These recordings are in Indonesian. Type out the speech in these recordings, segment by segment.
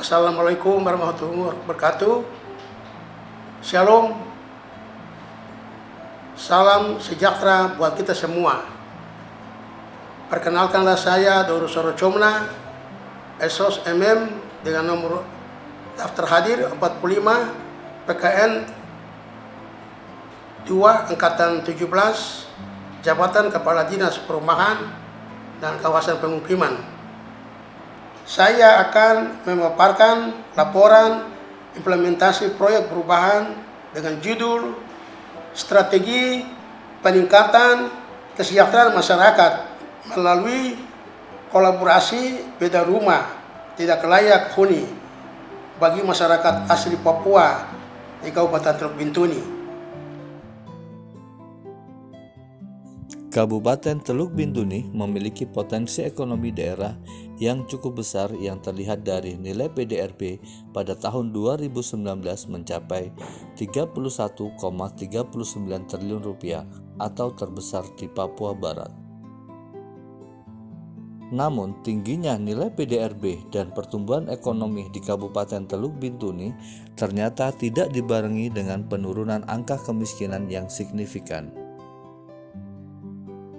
Assalamualaikum warahmatullahi wabarakatuh. Shalom. Salam sejahtera buat kita semua. Perkenalkanlah saya Dorus Sorocomna, SOS MM dengan nomor daftar hadir 45 PKN 2 Angkatan 17, Jabatan Kepala Dinas Perumahan dan Kawasan Pemukiman. Saya akan memaparkan laporan implementasi proyek perubahan dengan judul Strategi Peningkatan Kesejahteraan Masyarakat melalui kolaborasi beda rumah tidak layak huni bagi masyarakat asli Papua di Kabupaten Teluk Bintuni. Kabupaten Teluk Bintuni memiliki potensi ekonomi daerah yang cukup besar yang terlihat dari nilai PDRB pada tahun 2019 mencapai 31,39 triliun rupiah atau terbesar di Papua Barat. Namun, tingginya nilai PDRB dan pertumbuhan ekonomi di Kabupaten Teluk Bintuni ternyata tidak dibarengi dengan penurunan angka kemiskinan yang signifikan.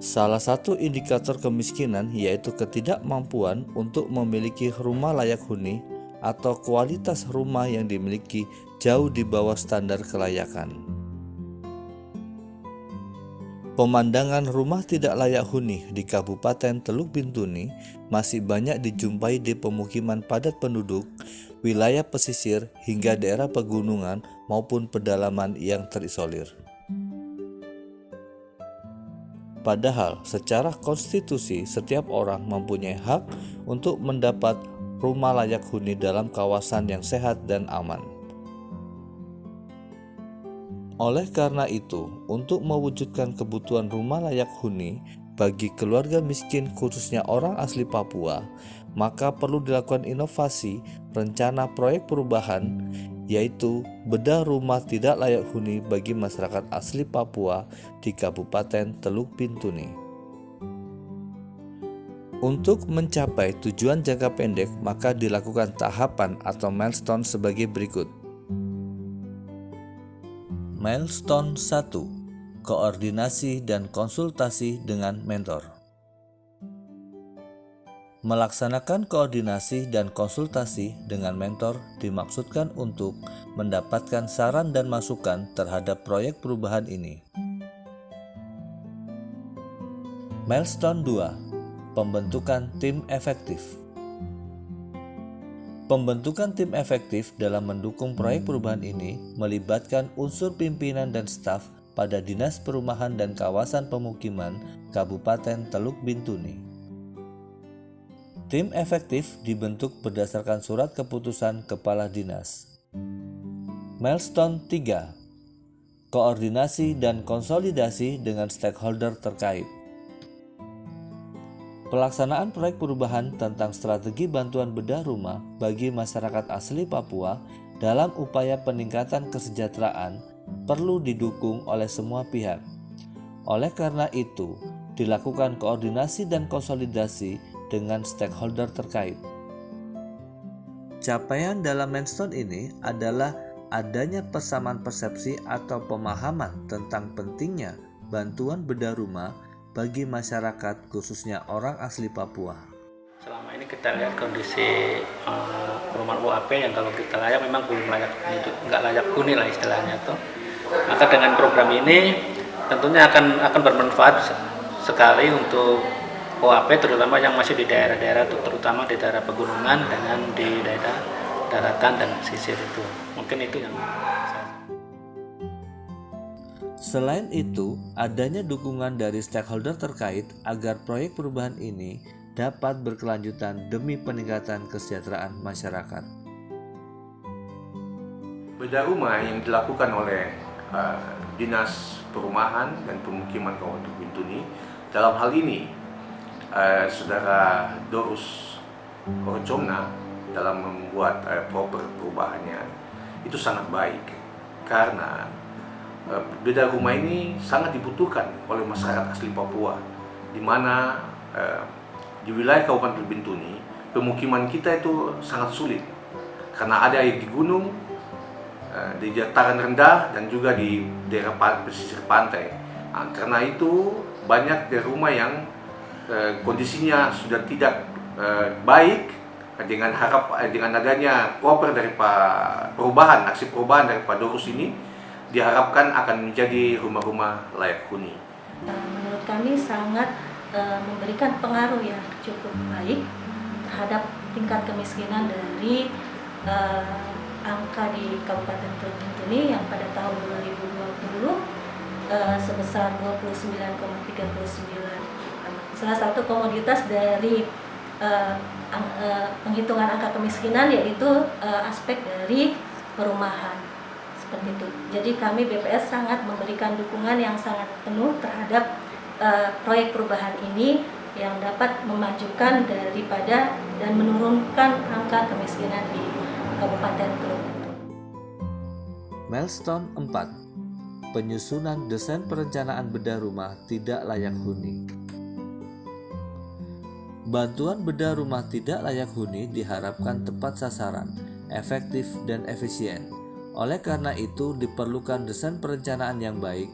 Salah satu indikator kemiskinan yaitu ketidakmampuan untuk memiliki rumah layak huni atau kualitas rumah yang dimiliki jauh di bawah standar kelayakan. Pemandangan rumah tidak layak huni di Kabupaten Teluk Bintuni masih banyak dijumpai di pemukiman padat penduduk, wilayah pesisir hingga daerah pegunungan maupun pedalaman yang terisolir. Padahal secara konstitusi setiap orang mempunyai hak untuk mendapat rumah layak huni dalam kawasan yang sehat dan aman. Oleh karena itu, untuk mewujudkan kebutuhan rumah layak huni bagi keluarga miskin khususnya orang asli Papua, maka perlu dilakukan inovasi rencana proyek perubahan yaitu bedah rumah tidak layak huni bagi masyarakat asli Papua di Kabupaten Teluk Bintuni. Untuk mencapai tujuan jangka pendek, maka dilakukan tahapan atau milestone sebagai berikut. Milestone 1. Koordinasi dan konsultasi dengan mentor. Melaksanakan koordinasi dan konsultasi dengan mentor dimaksudkan untuk mendapatkan saran dan masukan terhadap proyek perubahan ini. Milestone 2. Pembentukan tim efektif. Pembentukan tim efektif dalam mendukung proyek perubahan ini melibatkan unsur pimpinan dan staf pada Dinas Perumahan dan Kawasan Pemukiman Kabupaten Teluk Bintuni. Tim efektif dibentuk berdasarkan surat keputusan Kepala Dinas. Milestone 3. Koordinasi dan konsolidasi dengan stakeholder terkait. Pelaksanaan proyek perubahan tentang strategi bantuan bedah rumah bagi masyarakat asli Papua dalam upaya peningkatan kesejahteraan perlu didukung oleh semua pihak. Oleh karena itu, dilakukan koordinasi dan konsolidasi dengan stakeholder terkait. Capaian dalam milestone ini adalah adanya persamaan persepsi atau pemahaman tentang pentingnya bantuan bedah rumah bagi masyarakat khususnya orang asli Papua. Selama ini kita lihat kondisi perumahan UAP yang kalau kita layak memang belum layak huni, nggak layak huni lah istilahnya tuh. Maka dengan program ini tentunya akan bermanfaat sekali untuk OAP terutama yang masih di daerah-daerah, terutama di daerah pegunungan dengan di daerah daratan dan pesisir itu. Mungkin itu yang Selain itu, adanya dukungan dari stakeholder terkait agar proyek perubahan ini dapat berkelanjutan demi peningkatan kesejahteraan masyarakat. Bedah rumah yang dilakukan oleh Dinas Perumahan dan Pemukiman Kabupaten Bintuni dalam hal ini Saudara Dorus Sorocomna dalam membuat perubahannya itu sangat baik karena bedah rumah ini sangat dibutuhkan oleh masyarakat asli Papua, di mana di wilayah Kabupaten Bintuni pemukiman kita itu sangat sulit karena ada di gunung, di dataran rendah dan juga di daerah pesisir pantai. Karena itu banyak dari rumah yang kondisinya sudah tidak baik. Dengan adanya koper dari aksi perubahan dari Pak Dorus ini diharapkan akan menjadi rumah-rumah layak huni. Menurut kami sangat memberikan pengaruh yang cukup baik terhadap tingkat kemiskinan dari angka di Kabupaten Teluk Bintuni yang pada tahun 2020 sebesar 29,39. Salah satu komoditas dari penghitungan angka kemiskinan yaitu aspek dari perumahan seperti itu. Jadi kami BPS sangat memberikan dukungan yang sangat penuh terhadap proyek perubahan ini yang dapat memajukan daripada dan menurunkan angka kemiskinan di Kabupaten Teluk. Milestone 4. Penyusunan desain perencanaan bedah rumah tidak layak huni. Bantuan bedah rumah tidak layak huni diharapkan tepat sasaran, efektif, dan efisien. Oleh karena itu, diperlukan desain perencanaan yang baik.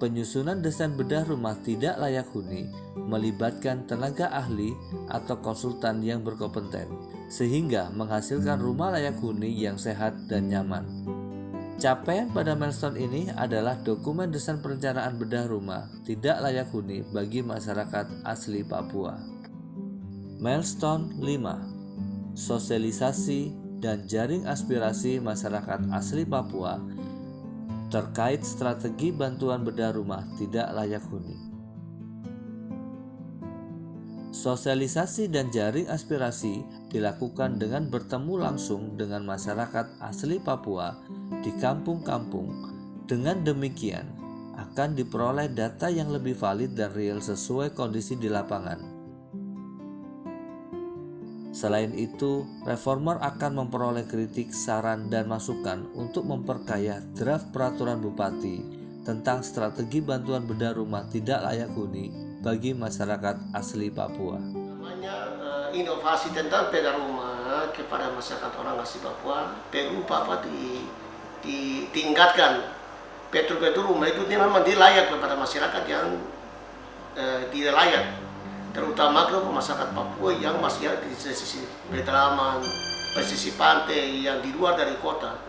Penyusunan desain bedah rumah tidak layak huni melibatkan tenaga ahli atau konsultan yang berkompeten, sehingga menghasilkan rumah layak huni yang sehat dan nyaman. Capaian pada milestone ini adalah dokumen desain perencanaan bedah rumah tidak layak huni bagi masyarakat asli Papua. Milestone 5. Sosialisasi dan jaring aspirasi masyarakat asli Papua terkait strategi bantuan bedah rumah tidak layak huni. Sosialisasi dan jaring aspirasi dilakukan dengan bertemu langsung dengan masyarakat asli Papua di kampung-kampung. Dengan demikian, akan diperoleh data yang lebih valid dan real sesuai kondisi di lapangan. Selain itu, reformer akan memperoleh kritik, saran, dan masukan untuk memperkaya draft peraturan bupati tentang strategi bantuan bedah rumah tidak layak huni bagi masyarakat asli Papua. Namanya inovasi tentang bedah rumah kepada masyarakat orang asli Papua perlu ditingkatkan. Betul-betul rumah itu memang dilayak kepada masyarakat yang tidak layak, terutama ke masyarakat Papua yang masih ada di sisi pedalaman, pesisir pantai yang di luar dari kota.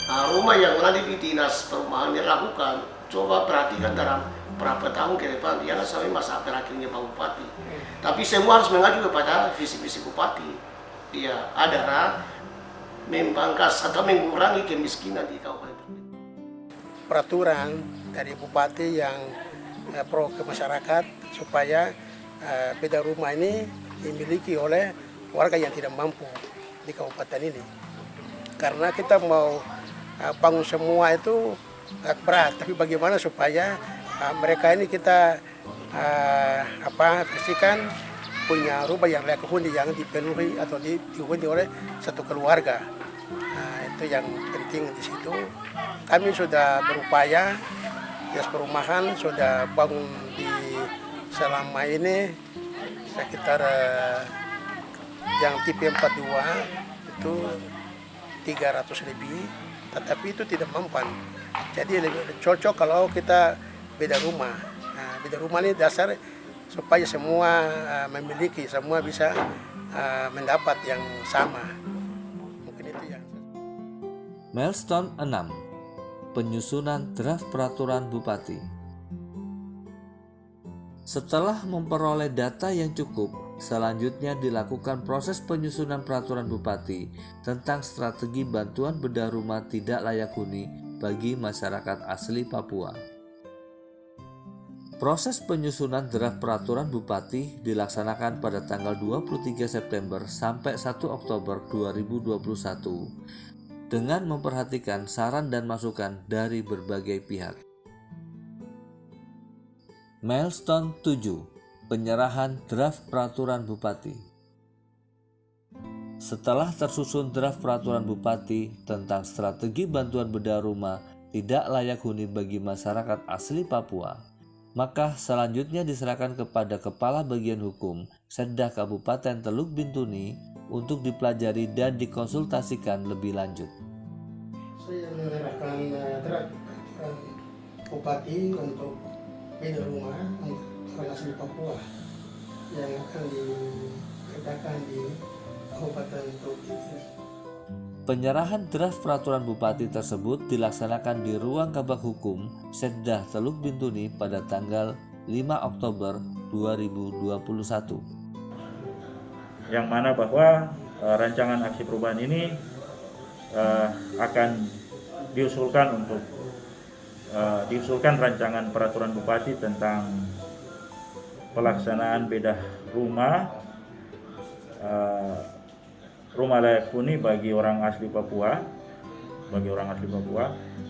Rumah yang nanti di dinas perumahan dilakukan, coba perhatikan dalam berapa tahun ke depan, jangan sampai masa akhirnya Pak Bupati. Tapi semua harus mengacu kepada visi-visi Bupati. Dia adalah membangkas atau mengurangi kemiskinan di kabupaten. Peraturan dari Bupati yang pro ke masyarakat supaya bedah rumah ini dimiliki oleh warga yang tidak mampu di kabupaten ini. Karena kita mau bangun semua itu agak berat, tapi bagaimana supaya mereka ini kita pastikan punya rumah yang layak huni yang dipenuhi atau dihuni oleh satu keluarga. Itu yang penting di situ. Kami sudah berupaya, dinas perumahan sudah bangun di selama ini sekitar yang tipe 42 itu 300 lebih, tetapi itu tidak mempan. Jadi lebih cocok kalau kita beda rumah. Beda rumah ini dasar supaya semua memiliki, semua bisa mendapat yang sama. Mungkin itu yang. Milestone 6. Penyusunan draft peraturan bupati. Setelah memperoleh data yang cukup, selanjutnya dilakukan proses penyusunan peraturan bupati tentang strategi bantuan bedah rumah tidak layak huni bagi masyarakat asli Papua. Proses penyusunan draft peraturan bupati dilaksanakan pada tanggal 23 September sampai 1 Oktober 2021 dengan memperhatikan saran dan masukan dari berbagai pihak. Milestone 7. Penyerahan draft peraturan bupati. Setelah tersusun draft peraturan bupati tentang strategi bantuan bedah rumah tidak layak huni bagi masyarakat asli Papua, maka selanjutnya diserahkan kepada Kepala Bagian Hukum Setda Kabupaten Teluk Bintuni untuk dipelajari dan dikonsultasikan lebih lanjut. Saya menyerahkan draft peraturan Bupati untuk beda rumah untuk orang asli Papua yang akan dikerjakan di Kabupaten Teluk Bintuni. Penyerahan draft peraturan Bupati tersebut dilaksanakan di ruang Kabag Hukum Setda Teluk Bintuni pada tanggal 5 Oktober 2021. Yang mana bahwa rancangan aksi perubahan ini akan diusulkan rancangan peraturan Bupati tentang pelaksanaan bedah rumah layak huni bagi orang asli Papua.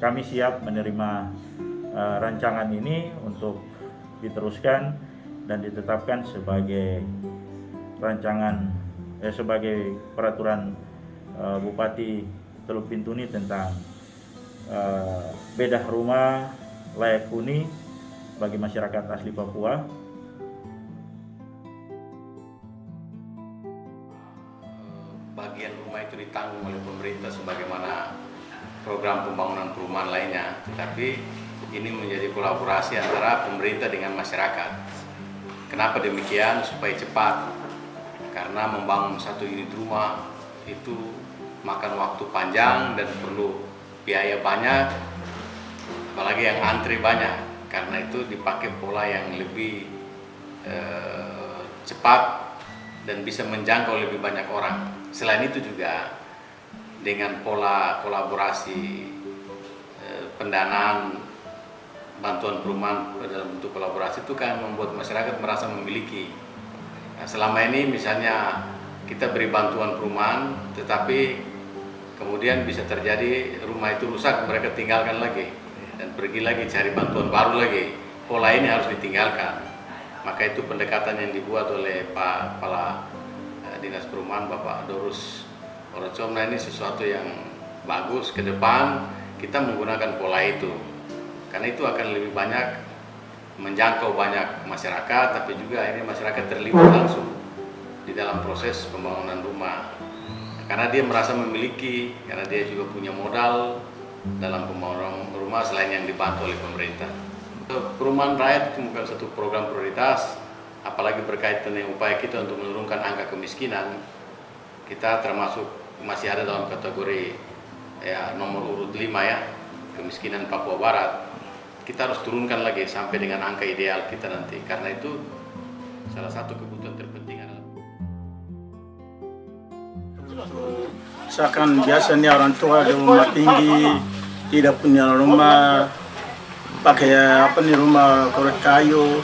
Kami siap menerima rancangan ini untuk diteruskan dan ditetapkan sebagai sebagai peraturan Bupati Teluk Bintuni tentang bedah rumah layak huni bagi masyarakat asli Papua. Bagian rumah itu ditanggung oleh pemerintah sebagaimana program pembangunan perumahan lainnya, tapi ini menjadi kolaborasi antara pemerintah dengan masyarakat. Kenapa demikian? Supaya cepat, karena membangun satu unit rumah itu makan waktu panjang dan perlu biaya banyak, apalagi yang antri banyak. Karena itu dipakai pola yang lebih cepat dan bisa menjangkau lebih banyak orang. Selain itu juga dengan pola kolaborasi pendanaan bantuan perumahan dalam bentuk kolaborasi itu kan membuat masyarakat merasa memiliki. Nah, selama ini misalnya kita beri bantuan perumahan, tetapi kemudian bisa terjadi rumah itu rusak, mereka tinggalkan lagi dan pergi lagi cari bantuan baru lagi. Pola ini harus ditinggalkan. Maka itu pendekatan yang dibuat oleh Pak Kepala Dinas Perumahan Bapak Dorus Orocomna ini sesuatu yang bagus. Ke depan kita menggunakan pola itu, karena itu akan lebih banyak menjangkau banyak masyarakat, tapi juga ini masyarakat terlibat langsung di dalam proses pembangunan rumah, karena dia merasa memiliki, karena dia juga punya modal dalam pembangunan rumah selain yang dibantu oleh pemerintah. Perumahan rakyat itu bukan satu program prioritas, apalagi berkaitan dengan upaya kita untuk menurunkan angka kemiskinan. Kita termasuk masih ada dalam kategori nomor urut 5 kemiskinan Papua Barat. Kita harus turunkan lagi sampai dengan angka ideal kita nanti, karena itu salah satu kebutuhan terpenting adalah Misalkan biasanya orang tua di rumah tinggi tidak punya rumah, pakai rumah korek kayu.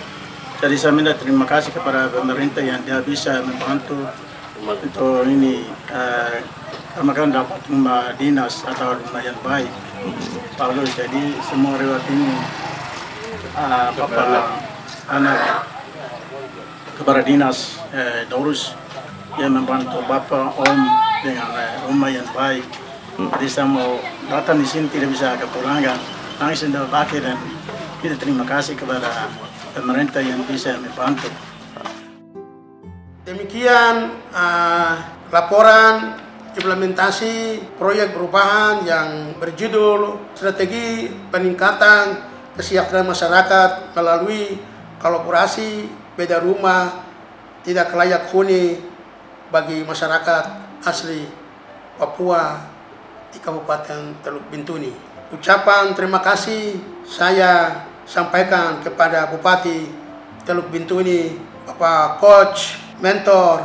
Jadi saya minta terima kasih kepada pemerintah yang dia bisa membantu untuk ini, karena kan dapat rumah dinas atau rumah yang baik. Lalu jadi semua lewat ini anak kepada dinas Dorus yang membantu bapak om dengan rumah yang baik. Jadi saya mau datang di sini tidak bisa kekurangan, langsung dapat pakai, dan kita terima kasih kepada pemerintah yang bisa membantu. Demikian laporan implementasi proyek perubahan yang berjudul Strategi Peningkatan Kesejahteraan Masyarakat melalui kolaborasi beda rumah tidak layak huni bagi masyarakat asli Papua di Kabupaten Teluk Bintuni. Ucapan terima kasih saya sampaikan kepada Bupati Teluk Bintuni, Bapak Coach, mentor,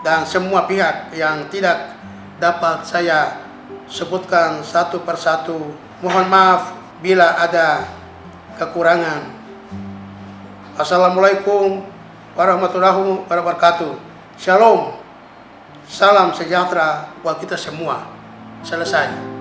dan semua pihak yang tidak dapat saya sebutkan satu persatu. Mohon maaf bila ada kekurangan. Assalamualaikum warahmatullahi wabarakatuh. Shalom, salam sejahtera buat kita semua. Selesai.